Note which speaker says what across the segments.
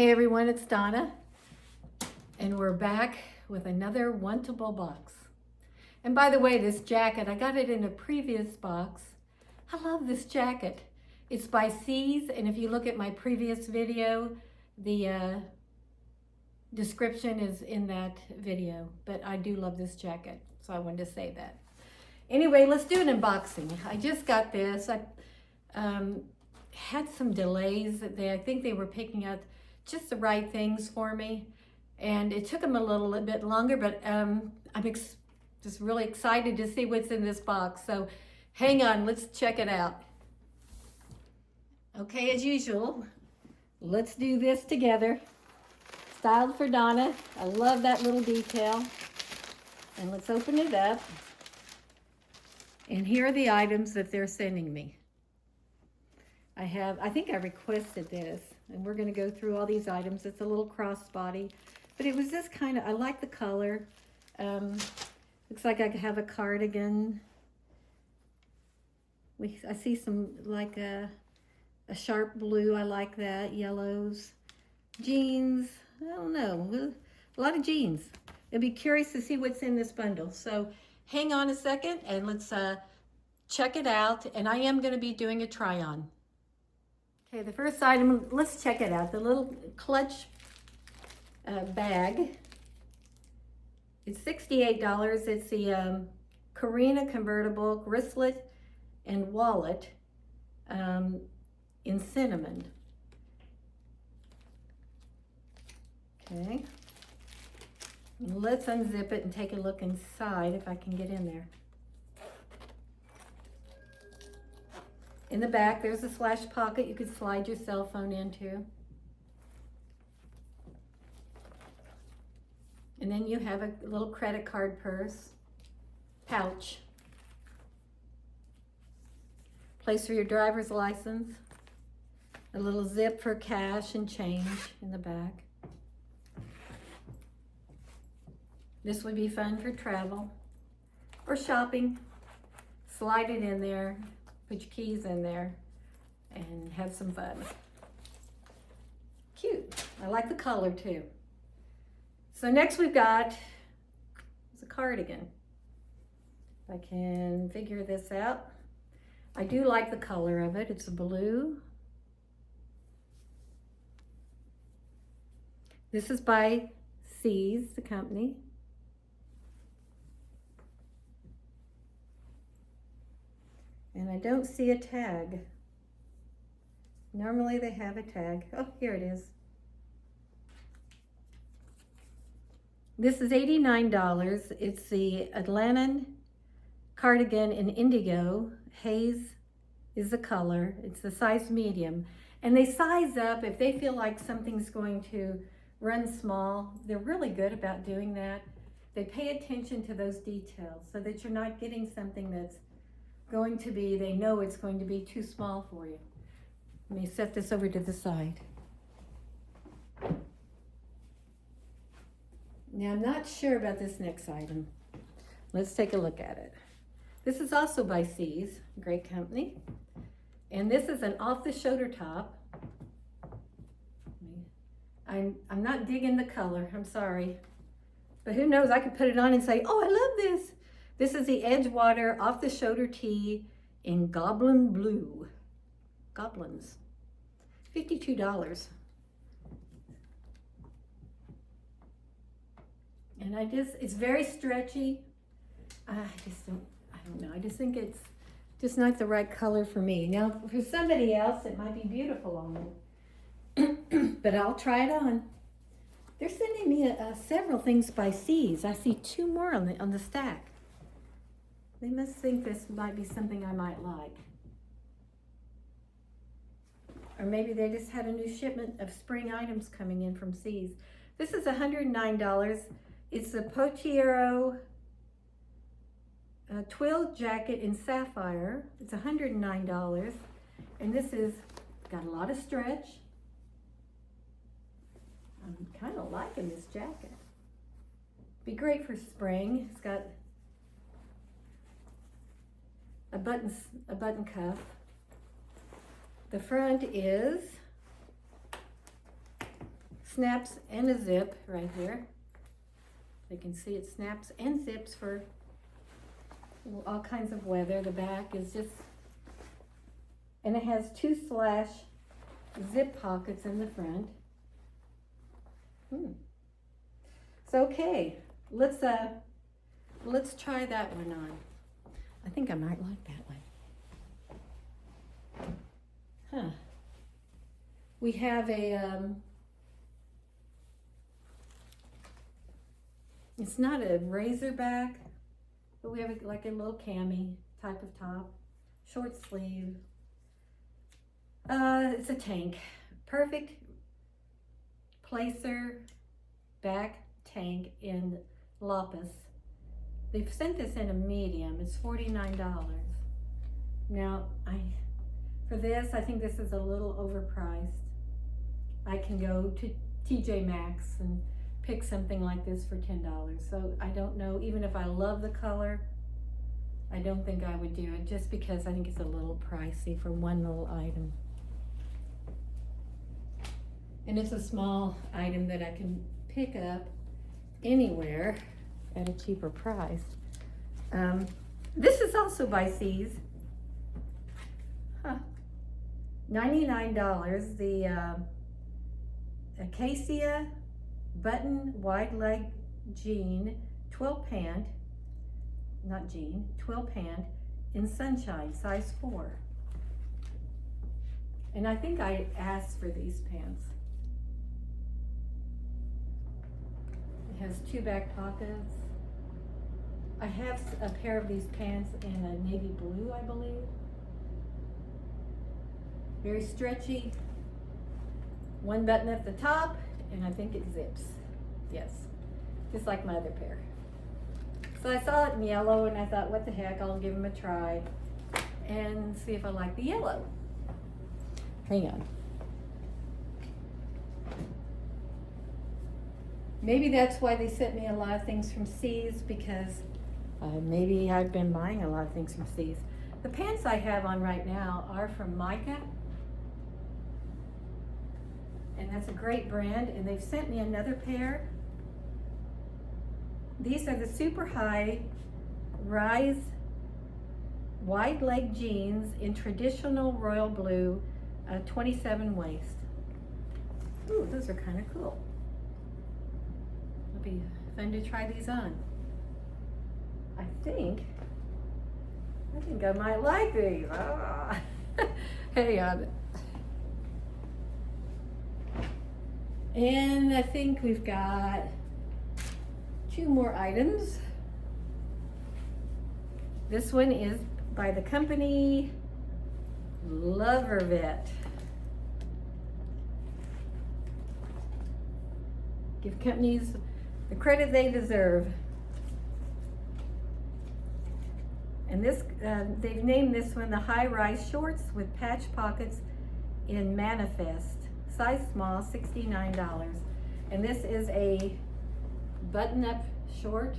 Speaker 1: Hey everyone, it's Donna, and we're back with another Wantable box. And by the way, this jacket, I got it in a previous box. I love this jacket. It's by C's, and if you look at my previous video, the description is in that video. But I do love this jacket, so I wanted to say that. Anyway, let's do an unboxing. I just got this. I had some delays. I think they were picking out just the right things for me, and it took them a little bit longer, but I'm just really excited to see what's in this box. So hang on, let's check it out. Okay, as usual, let's do this together. Styled for Donna. I love that little detail. And let's open it up. And here are the items that they're sending me. I think I requested this, and we're going to go through all these items. It's a little crossbody, but it was this kind of, I like the color. Looks like I have a cardigan. I see some, like a sharp blue. I like that. Yellows. Jeans. I don't know. A lot of jeans. I'll be curious to see what's in this bundle. So hang on a second, and let's check it out. And I am going to be doing a try-on. Okay, the first item, let's check it out. The little clutch bag. It's $68. It's the Carina convertible wristlet and wallet in cinnamon. Okay. Let's unzip it and take a look inside if I can get in there. In the back, there's a slash pocket you could slide your cell phone into. And then you have a little credit card purse, pouch, place for your driver's license, a little zip for cash and change in the back. This would be fun for travel or shopping. Slide it in there. Put your keys in there and have some fun. Cute. I like the color too. So next we've got a cardigan. If I can figure this out. I do like the color of it. It's a blue. This is by C's, the company. And I don't see a tag. Normally they have a tag. Oh, here it is. This is $89. It's the Atlantan cardigan in indigo. Haze is the color. It's the size medium. And they size up if they feel like something's going to run small. They're really good about doing that. They pay attention to those details so that you're not getting something that's going to be, they know it's going to be too small for you. Let me set this over to the side. Now I'm not sure about this next item. Let's take a look at it. This is also by C's, great company. And this is an off-the-shoulder top. I'm not digging the color, I'm sorry. But who knows, I could put it on and say, oh, I love this. This is the Edgewater off-the-shoulder tee in Goblin Blue. Goblins. $52. And it's very stretchy. I don't know. I just think it's just not the right color for me. Now, for somebody else, it might be beautiful on them. But I'll try it on. They're sending me several things by C's. I see two more on the stack. They must think this might be something I might like. Or maybe they just had a new shipment of spring items coming in from C's. This is $109. It's the Potiero twill jacket in sapphire. It's $109. And this is got a lot of stretch. I'm kind of liking this jacket. Be great for spring. It's got a button cuff. The front is snaps and a zip right here. You can see it snaps and zips for all kinds of weather. The back is just, and it has 2 slash zip pockets in the front. So okay, let's try that one on. I think I might like that one. We have a it's not a razorback, but we have like a little cami type of top, short sleeve. It's a tank, perfect placer back tank in lapis. They've sent this in a medium. It's $49. Now, for this, I think this is a little overpriced. I can go to TJ Maxx and pick something like this for $10. So I don't know, even if I love the color, I don't think I would do it, just because I think it's a little pricey for one little item. And it's a small item that I can pick up anywhere at a cheaper price. This is also by C's. $99. The Acacia button wide leg jean, 12 pant, not jean, 12 pant in sunshine, size 4. And I think I asked for these pants. It has 2 back pockets. I have a pair of these pants in a navy blue, I believe. Very stretchy. 1 button at the top, and I think it zips. Yes, just like my other pair. So I saw it in yellow, and I thought, what the heck, I'll give them a try and see if I like the yellow. Hang on. Maybe that's why they sent me a lot of things from C's, because maybe I've been buying a lot of things from C's. The pants I have on right now are from Micah, and that's a great brand, and they've sent me another pair. These are the super high rise wide leg jeans in traditional royal blue, 27 waist. Ooh, those are kind of cool. It'll be fun to try these on. I think I might like these. Hang on. And I think we've got 2 more items. This one is by the company Lovervet. Give companies the credit they deserve. And this, they've named this one the high-rise shorts with patch pockets in Manifest. Size small, $69. And this is a button-up short.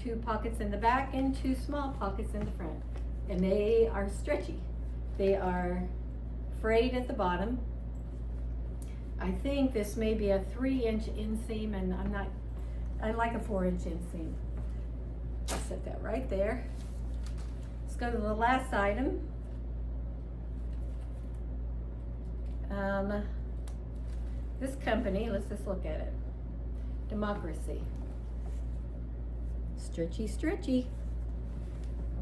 Speaker 1: 2 pockets in the back and 2 small pockets in the front. And they are stretchy. They are frayed at the bottom. I think this may be a 3-inch inseam, and I like a 4-inch inseam. Set that right there. Let's go to the last item. This company, let's just look at it. Democracy. Stretchy, stretchy.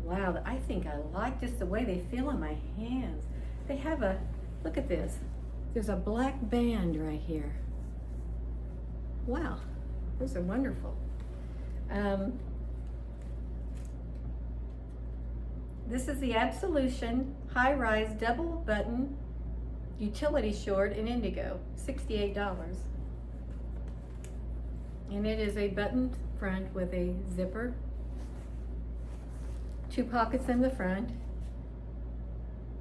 Speaker 1: Wow, I think I like just the way they feel in my hands. They have a, look at this. There's a black band right here. Wow, those are wonderful. This is the Absolution high-rise double button utility short in indigo, $68. And it is a buttoned front with a zipper, 2 pockets in the front.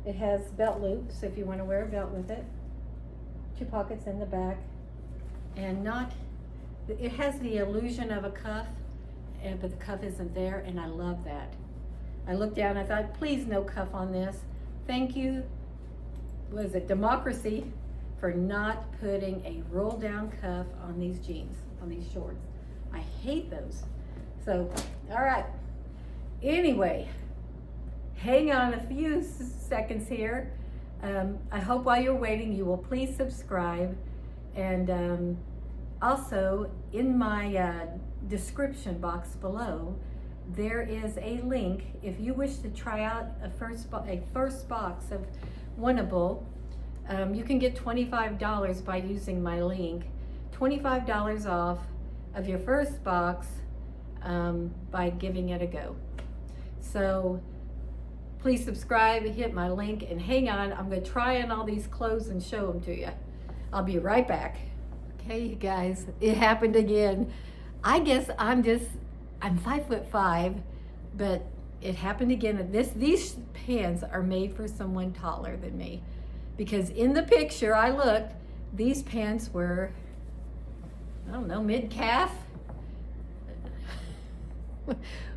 Speaker 1: It has belt loops if you want to wear a belt with it, 2 pockets in the back, and it has the illusion of a cuff, but the cuff isn't there, and I love that. I looked down, I thought, please no cuff on this. Thank you, what is it, Democracy, for not putting a roll down cuff on these jeans, on these shorts. I hate those. So, all right. Anyway, hang on a few seconds here. I hope while you're waiting, you will please subscribe. And also, in my description box below, there is a link. If you wish to try out a first box of WANTABLE, you can get $25 by using my link. $25 off of your first box by giving it a go. So please subscribe, hit my link, and hang on. I'm going to try on all these clothes and show them to you. I'll be right back. Okay, you guys, it happened again. I guess I'm 5'5", but it happened again. These pants are made for someone taller than me, because in the picture I looked, these pants were, I don't know, mid-calf.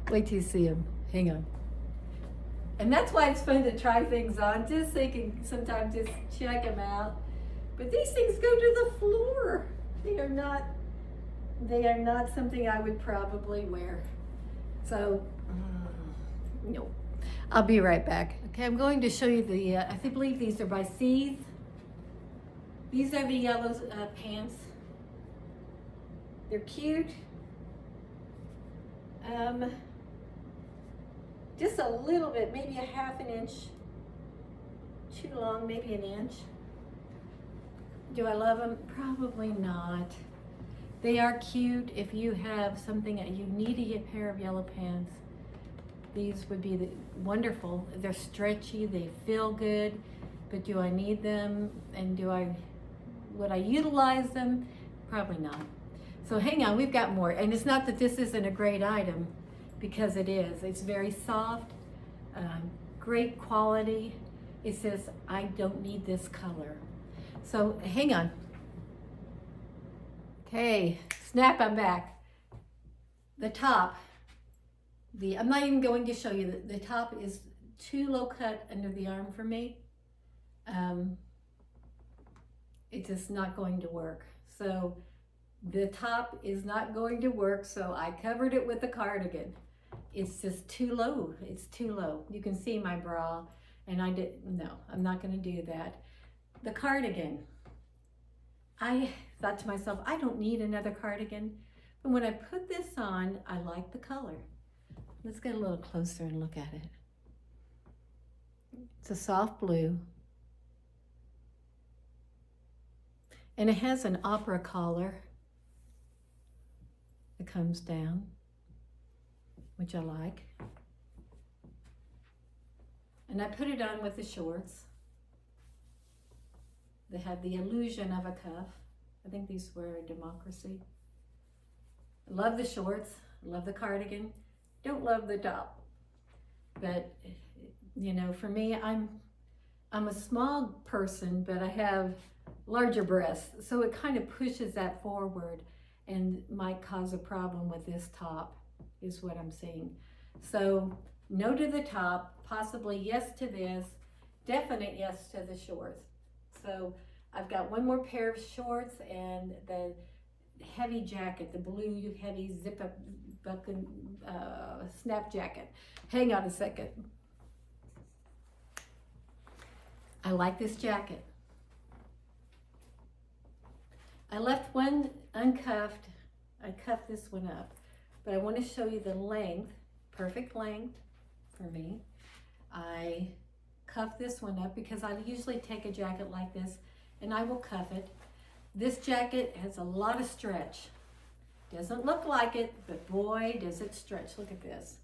Speaker 1: Wait till you see them. Hang on. And that's why it's fun to try things on, just so you can sometimes just check them out. But these things go to the floor. They are not something I would probably wear. So, no. I'll be right back. Okay, I'm going to show you the, I believe these are by Seas. These are the yellow pants. They're cute. Just a little bit, maybe a half an inch too long, maybe an inch. Do I love them? Probably not. They are cute if you have something that you need a pair of yellow pants. These would be wonderful. They're stretchy, they feel good, but do I need them, and would I utilize them? Probably not. So hang on, we've got more. And it's not that this isn't a great item, because it is. It's very soft, great quality. It says, I don't need this color. So hang on. Okay, snap, I'm back. The top, I'm not even going to show you, the top is too low cut under the arm for me. It's just not going to work. So the top is not going to work, so I covered it with a cardigan. It's just too low. It's too low. You can see my bra, and no, I'm not going to do that. The cardigan, I thought to myself, I don't need another cardigan. But when I put this on, I like the color. Let's get a little closer and look at it. It's a soft blue. And it has an opera collar that comes down, which I like. And I put it on with the shorts. They have the illusion of a cuff. I think these were a democracy. I love the shorts, love the cardigan, don't love the top. But, you know, for me, I'm a small person, but I have larger breasts, so it kind of pushes that forward and might cause a problem with this top, is what I'm seeing. So no to the top, possibly yes to this, definite yes to the shorts. So I've got one more pair of shorts and the heavy jacket, the blue heavy zip-up snap jacket. Hang on a second. I like this jacket. I left one uncuffed. I cuffed this one up, but I want to show you the length, perfect length for me. I cuff this one up because I usually take a jacket like this and I will cuff it. This jacket has a lot of stretch. Doesn't look like it, but boy, does it stretch. Look at this.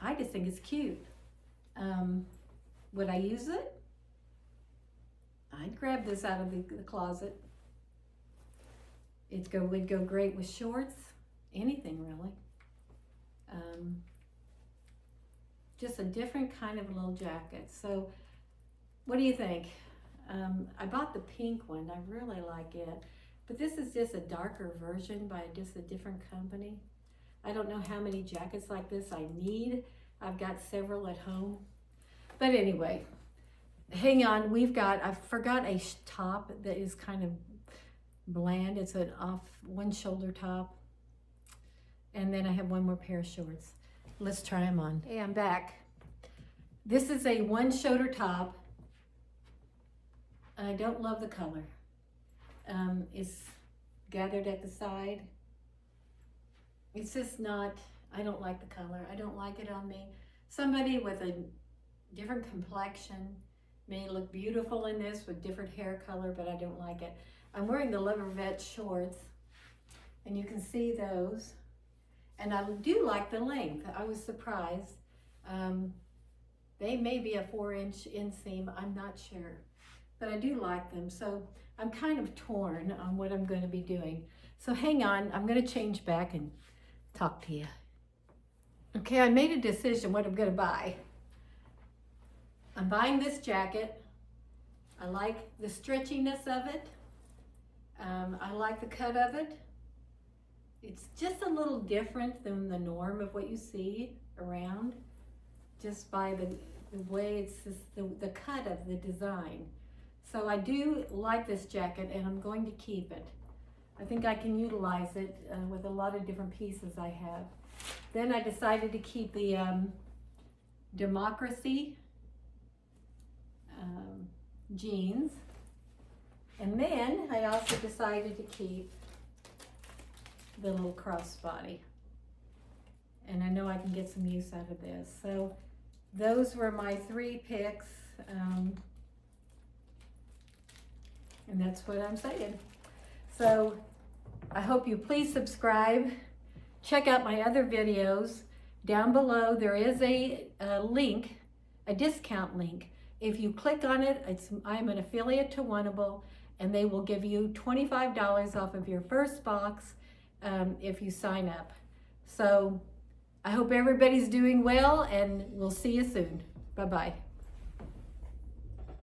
Speaker 1: I just think it's cute. Would I use it? I'd grab this out of the closet. Would go great with shorts, anything really. Just a different kind of little jacket. So what do you think? I bought the pink one. I really like it. But this is just a darker version by just a different company. I don't know how many jackets like this I need. I've got several at home. But anyway, hang on, I forgot a top that is kind of bland. It's an off one shoulder top. And then I have one more pair of shorts. Let's try them on. Hey, I'm back. This is a one shoulder top. I don't love the color. It's gathered at the side. It's just not, I don't like the color. I don't like it on me. Somebody with a different complexion may look beautiful in this with different hair color, but I don't like it. I'm wearing the leatherette shorts, and you can see those. And I do like the length. I was surprised. They may be a 4-inch inseam, I'm not sure. But I do like them, so I'm kind of torn on what I'm going to be doing. So hang on, I'm going to change back and talk to you. Okay, I made a decision what I'm going to buy. I'm buying this jacket. I like the stretchiness of it. I like the cut of it. It's just a little different than the norm of what you see around, just by the way it's just the cut of the design. So I do like this jacket, and I'm going to keep it. I think I can utilize it with a lot of different pieces I have. Then I decided to keep the Democracy jeans. And then I also decided to keep the little crossbody. And I know I can get some use out of this. So those were my 3 picks. And that's what I'm saying. So I hope you please subscribe. Check out my other videos. Down below there is a link, a discount link. If you click on it, I'm an affiliate to WANTABLE, and they will give you $25 off of your first box if you sign up. So I hope everybody's doing well, and we'll see you soon. Bye-bye.